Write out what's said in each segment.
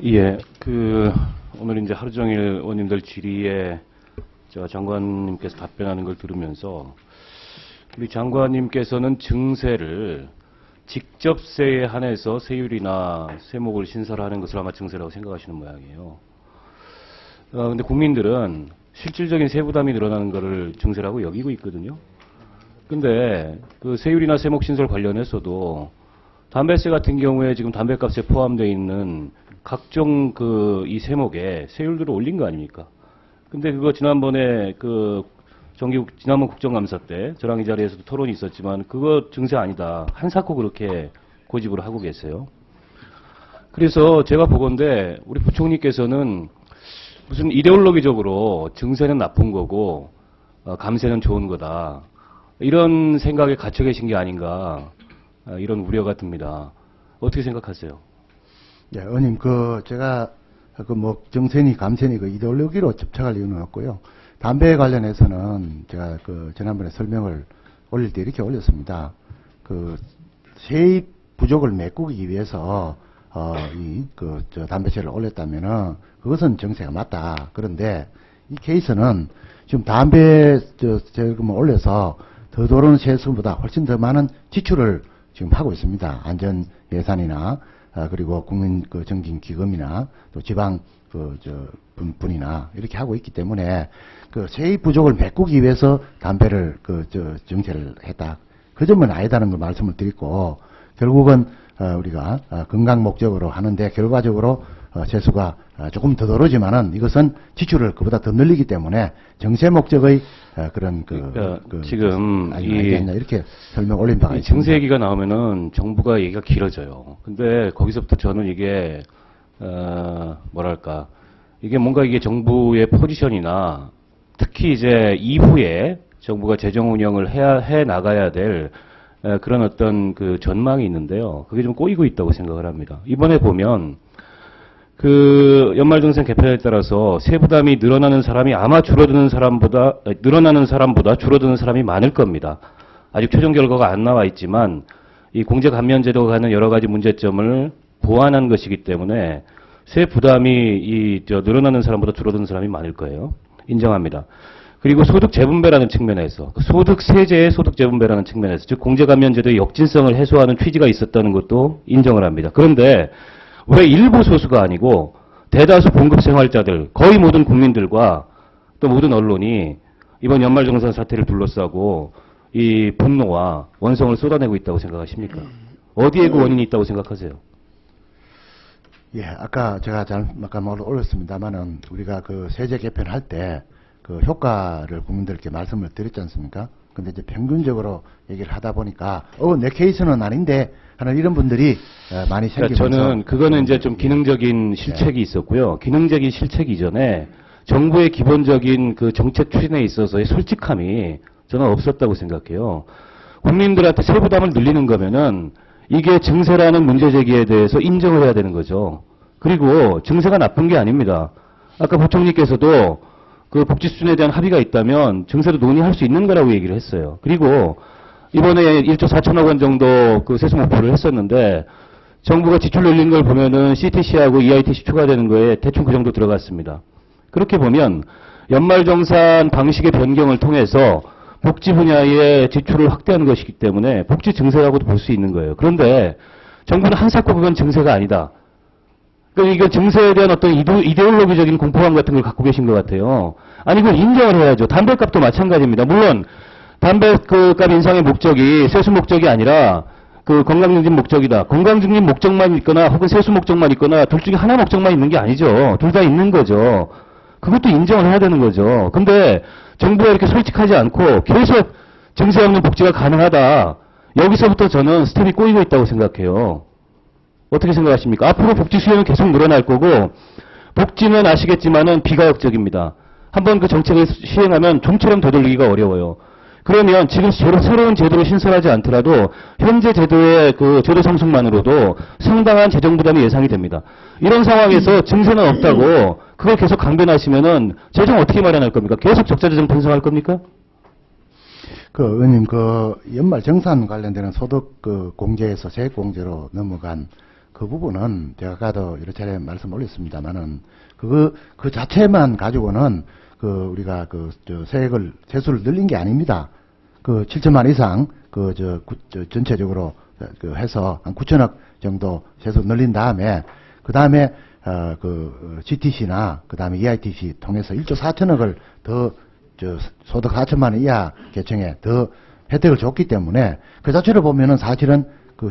예, 오늘 이제 하루 종일 의원님들 질의에 저 장관님께서 답변하는 걸 들으면서 우리 장관님께서는 증세를 직접세에 한해서 세율이나 세목을 신설하는 것을 아마 증세라고 생각하시는 모양이에요. 근데 국민들은 실질적인 세부담이 늘어나는 것을 증세라고 여기고 있거든요. 근데 그 세율이나 세목 신설 관련해서도 담배세 같은 경우에 지금 담배값에 포함되어 있는 각종 이 세목에 세율들을 올린 거 아닙니까? 근데 그거 지난번에 지난번 국정감사 때 저랑 이 자리에서도 토론이 있었지만 그거 증세 아니다. 한사코 그렇게 고집을 하고 계세요. 그래서 제가 보건대 우리 부총리께서는 무슨 이데올로기적으로 증세는 나쁜 거고 감세는 좋은 거다. 이런 생각에 갇혀 계신 게 아닌가. 이런 우려가 듭니다. 어떻게 생각하세요? 예, 의원님, 제가, 정세니, 감세니, 이데올로기로 접촉할 이유는 없고요. 담배에 관련해서는 제가 지난번에 설명을 올릴 때 이렇게 올렸습니다. 세입 부족을 메꾸기 위해서, 담배세를 올렸다면은, 그것은 정세가 맞다. 그런데, 이 케이스는 지금 담배, 세금을 올려서 더 들어오는 세수보다 훨씬 더 많은 지출을 지금 하고 있습니다. 안전 예산이나, 그리고 국민 정진기금이나 또 지방 분이나 이렇게 하고 있기 때문에 세입 부족을 메꾸기 위해서 담배를 정세를 했다. 그 점은 아니다는 걸 말씀을 드리고 결국은 우리가 건강 목적으로 하는데 결과적으로 세수가 조금 더 들어오지만은 이것은 지출을 그보다 더 늘리기 때문에 정세 목적의 지금 아니겠냐 이렇게 설명 올린 바가 있습니다. 증세 얘기가 나오면은 정부가 얘기가 길어져요. 근데 거기서부터 저는 이게 뭐랄까 이게 뭔가 이게 정부의 포지션이나 특히 이제 이후에 정부가 재정 운영을 해 나가야 될 그런 어떤 전망이 있는데요. 그게 좀 꼬이고 있다고 생각을 합니다. 이번에 보면 연말정산 개편에 따라서 세부담이 늘어나는 사람이 아마 늘어나는 사람보다 줄어드는 사람이 많을 겁니다. 아직 최종 결과가 안 나와 있지만 이 공제감면제도가 갖는 여러 가지 문제점을 보완한 것이기 때문에 세부담이 늘어나는 사람보다 줄어드는 사람이 많을 거예요. 인정합니다. 그리고 소득 재분배라는 측면에서 소득 세제의 소득 재분배라는 측면에서 즉 공제감면제도의 역진성을 해소하는 취지가 있었다는 것도 인정을 합니다. 그런데 왜 일부 소수가 아니고 대다수 봉급 생활자들 거의 모든 국민들과 또 모든 언론이 이번 연말정산 사태를 둘러싸고 이 분노와 원성을 쏟아내고 있다고 생각하십니까? 어디에 그 원인이 있다고 생각하세요? 예, 아까 제가 아까 올렸습니다만은 우리가 세제 개편할 때 효과를 국민들께 말씀을 드렸지 않습니까? 근데 이제 평균적으로 얘기를 하다 보니까 내 케이스는 아닌데 하는 이런 분들이 많이 생기면서 저는 그거는 이제 좀 기능적인 실책이 있었고요. 기능적인 실책 이전에 정부의 기본적인 정책 추진에 있어서의 솔직함이 저는 없었다고 생각해요. 국민들한테 세부담을 늘리는 거면은 이게 증세라는 문제 제기에 대해서 인정을 해야 되는 거죠. 그리고 증세가 나쁜 게 아닙니다. 아까 부총리께서도 복지 수준에 대한 합의가 있다면 증세도 논의할 수 있는 거라고 얘기를 했어요. 그리고 이번에 1조 4천억 원 정도 세수 목표를 했었는데 정부가 지출 늘린 걸 보면은 CTC하고 EITC 추가되는 거에 대충 그 정도 들어갔습니다. 그렇게 보면 연말정산 방식의 변경을 통해서 복지 분야의 지출을 확대하는 것이기 때문에 복지 증세라고도 볼 수 있는 거예요. 그런데 정부는 한사코 그건 증세가 아니다. 그러니까 이거 증세에 대한 어떤 이데올로기적인 공포감 같은 걸 갖고 계신 것 같아요. 아니, 그걸 인정을 해야죠. 담배값도 마찬가지입니다. 물론 담배값 인상의 목적이 세수 목적이 아니라 건강증진 목적이다. 건강증진 목적만 있거나 혹은 세수 목적만 있거나 둘 중에 하나 목적만 있는 게 아니죠. 둘 다 있는 거죠. 그것도 인정을 해야 되는 거죠. 근데 정부가 이렇게 솔직하지 않고 계속 증세 없는 복지가 가능하다. 여기서부터 저는 스텝이 꼬이고 있다고 생각해요. 어떻게 생각하십니까? 앞으로 복지 수요는 계속 늘어날 거고 복지는 아시겠지만은 비가역적입니다. 한번 그 정책을 시행하면 좀처럼 되돌리기가 어려워요. 그러면 지금 새로운 제도를 신설하지 않더라도 현재 제도의 제도 상승만으로도 상당한 재정 부담이 예상이 됩니다. 이런 상황에서 증세는 없다고 그걸 계속 강변하시면은 재정 어떻게 마련할 겁니까? 계속 적자 재정 편성할 겁니까? 의원님, 연말 정산 관련되는 소득 공제에서 세액 공제로 넘어간 그 부분은 제가 아까도 여러 차례 말씀 올렸습니다만은 그 자체만 가지고는 우리가 세수를 늘린 게 아닙니다. 7천만 이상 전체적으로 해서 한 9천억 정도 세수 늘린 다음에 그 다음에 GTC나 그 다음에 EITC 통해서 1조 4천억을 더 소득 4천만 원 이하 계층에 더 혜택을 줬기 때문에 그 자체로 보면은 사실은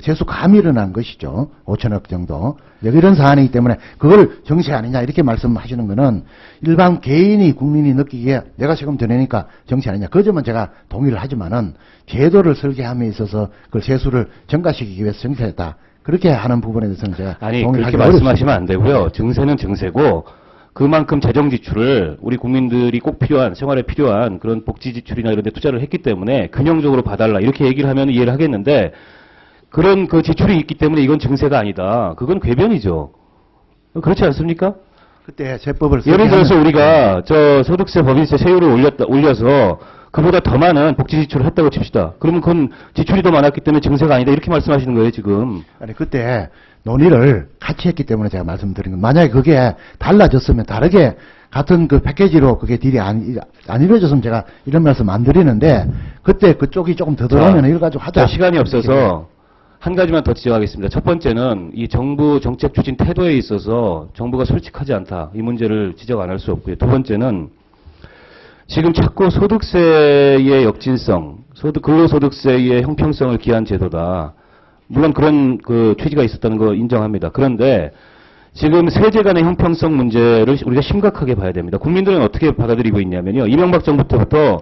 세수 감이 일어난 것이죠. 5천억 정도. 이런 사안이기 때문에 그걸 정세 아니냐 이렇게 말씀하시는 거는 일반 개인이 국민이 느끼기에 내가 세금 더 내니까 정세 아니냐. 그 점은 제가 동의를 하지만은 제도를 설계함에 있어서 그 세수를 증가시키기 위해서 정세했다. 그렇게 하는 부분에 대해서는 제가 아니 동의를 그렇게 하기 말씀하시면 어렵습니다. 안 되고요. 증세는 증세고 그만큼 재정 지출을 우리 국민들이 꼭 필요한 생활에 필요한 그런 복지 지출이나 이런 데 투자를 했기 때문에 균형적으로 봐달라 이렇게 얘기를 하면 이해를 하겠는데 그런 그 지출이 있기 때문에 이건 증세가 아니다. 그건 궤변이죠. 그렇지 않습니까? 그때 세법을 예를 들어서 설계하는- 우리가 소득세, 법인세 세율을 올려서 그보다 더 많은 복지 지출을 했다고 칩시다. 그러면 그건 지출이 더 많았기 때문에 증세가 아니다. 이렇게 말씀하시는 거예요, 지금. 아니 그때 논의를 같이 했기 때문에 제가 말씀드린 건 만약에 그게 달라졌으면 다르게 같은 패키지로 그게 딜이 안 이루어졌으면 제가 이런 말씀 안 드리는데 그때 그쪽이 조금 더 들어오면 이걸 가지고 하자. 시간이 없어서 한 가지만 더 지적하겠습니다. 첫 번째는 이 정부 정책 추진 태도에 있어서 정부가 솔직하지 않다. 이 문제를 지적 안 할 수 없고요. 두 번째는 지금 자꾸 소득세의 역진성, 근로소득세의 형평성을 기한 제도다. 물론 그런 취지가 있었다는 거 인정합니다. 그런데 지금 세제 간의 형평성 문제를 우리가 심각하게 봐야 됩니다. 국민들은 어떻게 받아들이고 있냐면요. 이명박 정부 때부터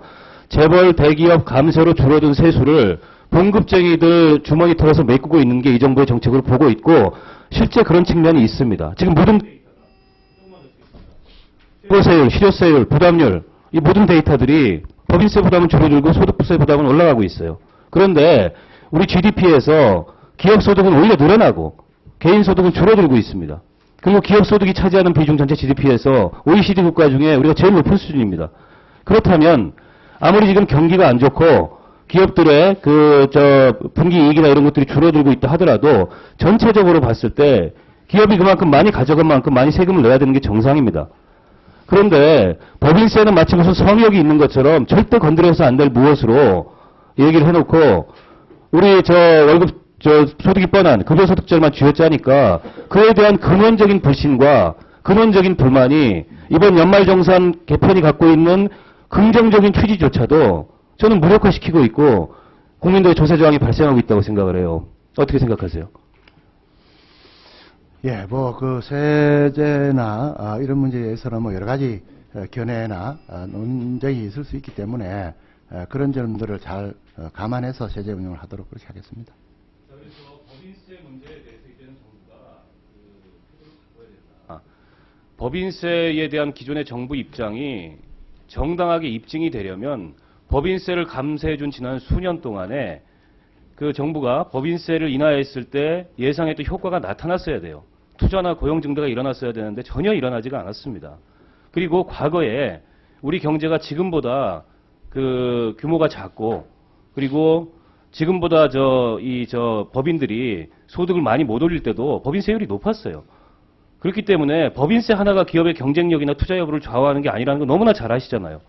재벌 대기업 감세로 줄어든 세수를 봉급쟁이들 주머니 털어서 메꾸고 있는 게 이 정부의 정책으로 보고 있고 실제 그런 측면이 있습니다. 지금 모든 세율, 실효세율, 부담률 이 모든 데이터들이 법인세 부담은 줄어들고 소득세 부담은 올라가고 있어요. 그런데 우리 GDP에서 기업 소득은 오히려 늘어나고 개인 소득은 줄어들고 있습니다. 그리고 기업 소득이 차지하는 비중 전체 GDP에서 OECD 국가 중에 우리가 제일 높은 수준입니다. 그렇다면 아무리 지금 경기가 안 좋고 기업들의 분기 이익이나 이런 것들이 줄어들고 있다 하더라도 전체적으로 봤을 때 기업이 그만큼 많이 가져간 만큼 많이 세금을 내야 되는 게 정상입니다. 그런데 법인세는 마치 무슨 성역이 있는 것처럼 절대 건드려서 안 될 무엇으로 얘기를 해놓고 우리 월급 소득이 뻔한 급여소득절만 쥐어짜니까 그에 대한 근원적인 불신과 근원적인 불만이 이번 연말정산 개편이 갖고 있는 긍정적인 취지조차도 저는 무력화시키고 있고 국민들의 조세 저항이 발생하고 있다고 생각을 해요. 어떻게 생각하세요? 예, 세제나 이런 문제에서는 여러 가지 견해나 논쟁이 있을 수 있기 때문에 그런 점들을 잘 감안해서 세제 운영을 하도록 그렇게 하겠습니다. 그래서 법인세 문제에 대해서 이제는 정부가 태도를 바꿔야 된다. 법인세에 대한 기존의 정부 입장이 정당하게 입증이 되려면 법인세를 감세해준 지난 수년 동안에 정부가 법인세를 인하했을 때 예상했던 효과가 나타났어야 돼요. 투자나 고용 증대가 일어났어야 되는데 전혀 일어나지가 않았습니다. 그리고 과거에 우리 경제가 지금보다 규모가 작고 그리고 지금보다 법인들이 소득을 많이 못 올릴 때도 법인세율이 높았어요. 그렇기 때문에 법인세 하나가 기업의 경쟁력이나 투자 여부를 좌우하는 게 아니라는 거 너무나 잘 아시잖아요.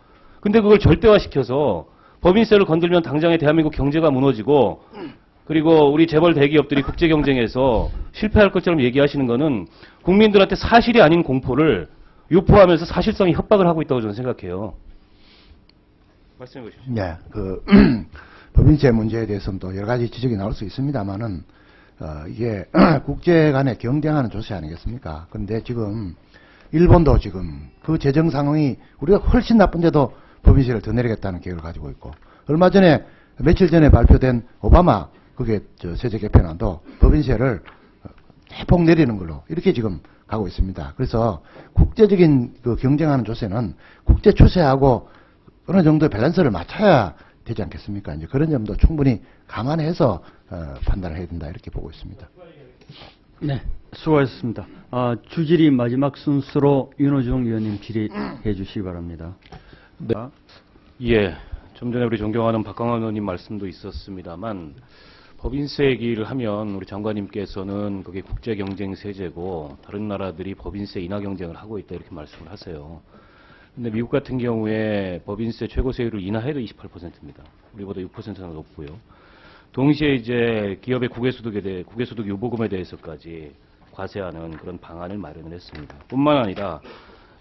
근데 그걸 절대화시켜서 법인세를 건들면 당장에 대한민국 경제가 무너지고 그리고 우리 재벌 대기업들이 국제 경쟁에서 실패할 것처럼 얘기하시는 거는 국민들한테 사실이 아닌 공포를 유포하면서 사실성이 협박을 하고 있다고 저는 생각해요. 말씀해 보십시오. 네, 법인세 문제에 대해서는 또 여러 가지 지적이 나올 수 있습니다만은 이게 국제 간에 경쟁하는 조세 아니겠습니까? 그런데 지금 일본도 지금 그 재정 상황이 우리가 훨씬 나쁜데도 법인세를 더 내리겠다는 계획을 가지고 있고 며칠 전에 발표된 오바마 세제 개편안도 법인세를 대폭 내리는 걸로 이렇게 지금 가고 있습니다. 그래서 국제적인 경쟁하는 조세는 국제 추세하고 어느 정도 밸런스를 맞춰야 되지 않겠습니까? 이제 그런 점도 충분히 감안해서 판단을 해야 된다 이렇게 보고 있습니다. 네, 수고하셨습니다. 주질의 마지막 순서로 윤호중 의원님 질의해 주시기 바랍니다. 예, 좀 전에 우리 존경하는 박광원 의원님 말씀도 있었습니다만 법인세 얘기를 하면 우리 장관님께서는 그게 국제경쟁세제고 다른 나라들이 법인세 인하 경쟁을 하고 있다 이렇게 말씀을 하세요. 근데 미국 같은 경우에 법인세 최고세율을 인하해도 28%입니다. 우리보다 6%나 높고요. 동시에 이제 기업의 국외소득 유보금에 대해서까지 과세하는 그런 방안을 마련을 했습니다. 뿐만 아니라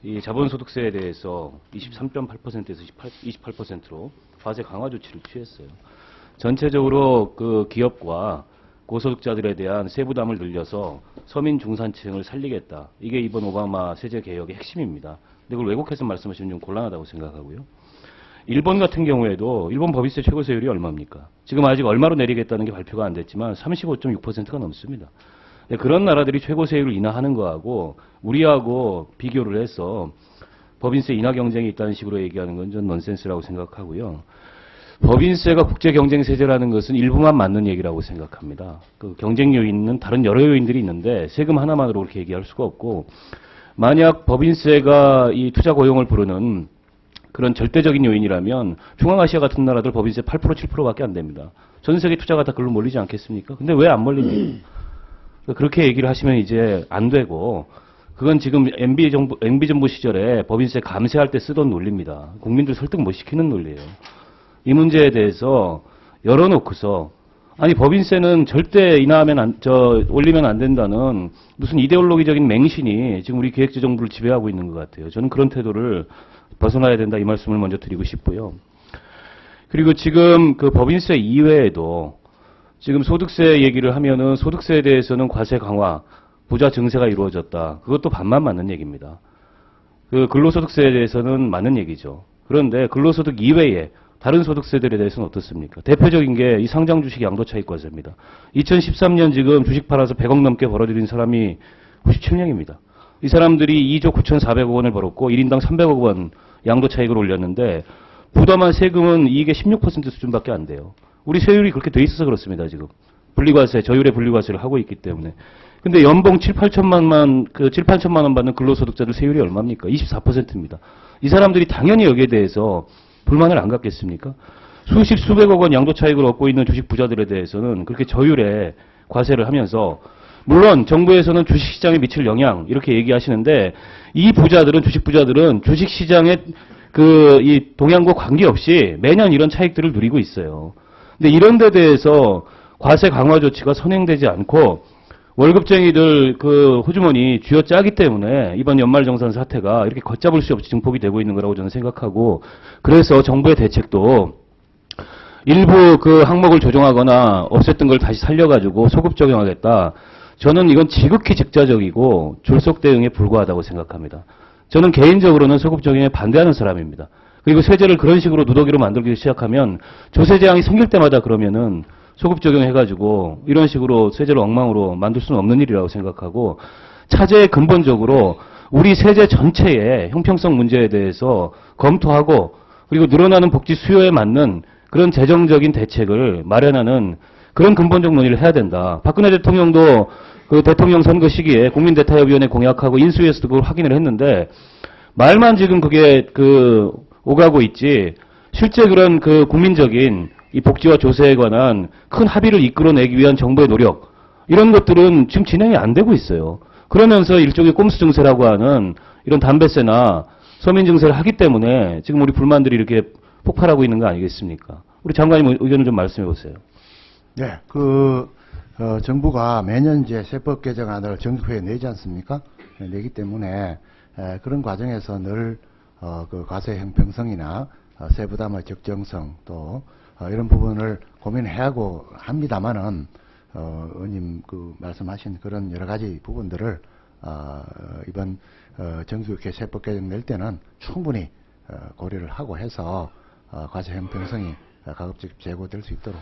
이 자본소득세에 대해서 23.8%에서 28%로 과세 강화 조치를 취했어요. 전체적으로 그 기업과 고소득자들에 대한 세부담을 늘려서 서민 중산층을 살리겠다. 이게 이번 오바마 세제 개혁의 핵심입니다. 근데 그걸 왜곡해서 말씀하시면 좀 곤란하다고 생각하고요. 일본 같은 경우에도 일본 법인세 최고세율이 얼마입니까? 지금 아직 얼마로 내리겠다는 게 발표가 안 됐지만 35.6%가 넘습니다. 그런 나라들이 최고세율을 인하하는 거하고 우리하고 비교를 해서 법인세 인하 경쟁이 있다는 식으로 얘기하는 건 전 넌센스라고 생각하고요. 법인세가 국제경쟁세제라는 것은 일부만 맞는 얘기라고 생각합니다. 그 경쟁 요인은 다른 여러 요인들이 있는데 세금 하나만으로 그렇게 얘기할 수가 없고 만약 법인세가 이 투자 고용을 부르는 그런 절대적인 요인이라면 중앙아시아 같은 나라들 법인세 8% 7%밖에 안 됩니다. 전 세계 투자가 다 그걸로 몰리지 않겠습니까? 근데 왜 안 몰립니까? 그렇게 얘기를 하시면 이제 안 되고 그건 지금 MB 정부 시절에 법인세 감세할 때 쓰던 논리입니다. 국민들 설득 못 시키는 논리예요. 이 문제에 대해서 열어놓고서 아니 법인세는 절대 올리면 안 된다는 무슨 이데올로기적인 맹신이 지금 우리 기획재정부를 지배하고 있는 것 같아요. 저는 그런 태도를 벗어나야 된다 이 말씀을 먼저 드리고 싶고요. 그리고 지금 그 법인세 이외에도 지금 소득세 얘기를 하면은 소득세에 대해서는 과세 강화, 부자 증세가 이루어졌다. 그것도 반만 맞는 얘기입니다. 그 근로소득세에 대해서는 맞는 얘기죠. 그런데 근로소득 이외에 다른 소득세들에 대해서는 어떻습니까? 대표적인 게 이 상장 주식 양도차익과세입니다. 2013년 지금 주식 팔아서 100억 넘게 벌어들인 사람이 97명입니다. 이 사람들이 2조 9,400억 원을 벌었고 1인당 300억 원 양도차익을 올렸는데 부담한 세금은 이익의 16% 수준밖에 안 돼요. 우리 세율이 그렇게 돼 있어서 그렇습니다, 지금. 분리과세, 저율의 분리과세를 하고 있기 때문에. 근데 연봉 7,8천만 원 받는 근로소득자들 세율이 얼마입니까? 24%입니다. 이 사람들이 당연히 여기에 대해서 불만을 안 갖겠습니까? 수백억 원 양도차익을 얻고 있는 주식 부자들에 대해서는 그렇게 저율의 과세를 하면서 물론 정부에서는 주식시장에 미칠 영향 이렇게 얘기하시는데 이 부자들은 주식 부자들은 주식시장의 이 동향과 관계없이 매년 이런 차익들을 누리고 있어요. 근데 이런 데 대해서 과세 강화 조치가 선행되지 않고 월급쟁이들 그 호주머니 쥐어짜기 때문에 이번 연말정산 사태가 이렇게 걷잡을 수 없이 증폭이 되고 있는 거라고 저는 생각하고 그래서 정부의 대책도 일부 그 항목을 조정하거나 없앴던 걸 다시 살려가지고 소급 적용하겠다. 저는 이건 지극히 즉자적이고 졸속 대응에 불과하다고 생각합니다. 저는 개인적으로는 소급 적용에 반대하는 사람입니다. 그리고 세제를 그런 식으로 누더기로 만들기 시작하면 조세 재앙이 생길 때마다 그러면은 소급 적용해가지고 이런 식으로 세제를 엉망으로 만들 수는 없는 일이라고 생각하고 차제의 근본적으로 우리 세제 전체의 형평성 문제에 대해서 검토하고 그리고 늘어나는 복지 수요에 맞는 그런 재정적인 대책을 마련하는 그런 근본적 논의를 해야 된다. 박근혜 대통령도 그 대통령 선거 시기에 국민대타협위원회 공약하고 인수위에서도 그걸 확인을 했는데 말만 지금 그게 오가고 있지 실제 그런 국민적인 이 복지와 조세에 관한 큰 합의를 이끌어내기 위한 정부의 노력 이런 것들은 지금 진행이 안 되고 있어요. 그러면서 일종의 꼼수 증세라고 하는 이런 담배세나 서민 증세를 하기 때문에 지금 우리 불만들이 이렇게 폭발하고 있는 거 아니겠습니까? 우리 장관님 의견을 좀 말씀해 보세요. 네, 정부가 매년 이제 세법 개정안을 정기회에 내지 않습니까? 내기 때문에 그런 과정에서 늘 과세 형평성이나 세부담의 적정성 또 이런 부분을 고민하고 합니다만은 의원님 말씀하신 그런 여러 가지 부분들을 이번 정기국회 세법 개정 낼 때는 충분히 고려를 하고 해서 과세 형평성이 가급적 제고될 수 있도록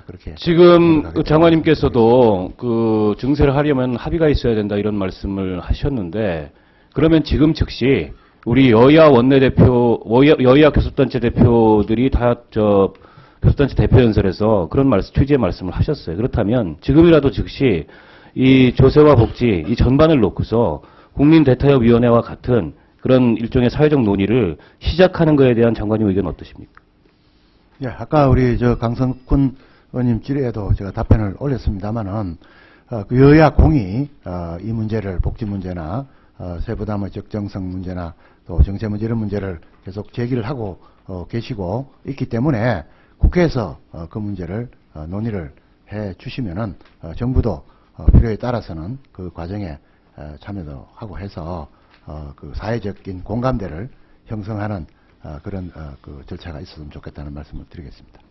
그렇게 지금 장관님께서도 증세를 하려면 합의가 있어야 된다 이런 말씀을 하셨는데 그러면 지금 즉시 우리 여야 교섭단체 대표들이 다 교섭단체 대표연설에서 그런 취지의 말씀을 하셨어요. 그렇다면 지금이라도 즉시 이 조세와 복지 이 전반을 놓고서 국민대타협위원회와 같은 그런 일종의 사회적 논의를 시작하는 것에 대한 장관님 의견 어떠십니까? 예, 아까 우리 강성군 의원님 질의에도 제가 답변을 올렸습니다만은 그 여야 공이 이 문제를 복지 문제나 세부담의 적정성 문제나 또 정세 문제 이런 문제를 계속 제기를 하고 계시고 있기 때문에 국회에서 그 문제를 논의를 해 주시면은 정부도 필요에 따라서는 그 과정에 참여도 하고 해서 그 사회적인 공감대를 형성하는 그런 그 절차가 있었으면 좋겠다는 말씀을 드리겠습니다.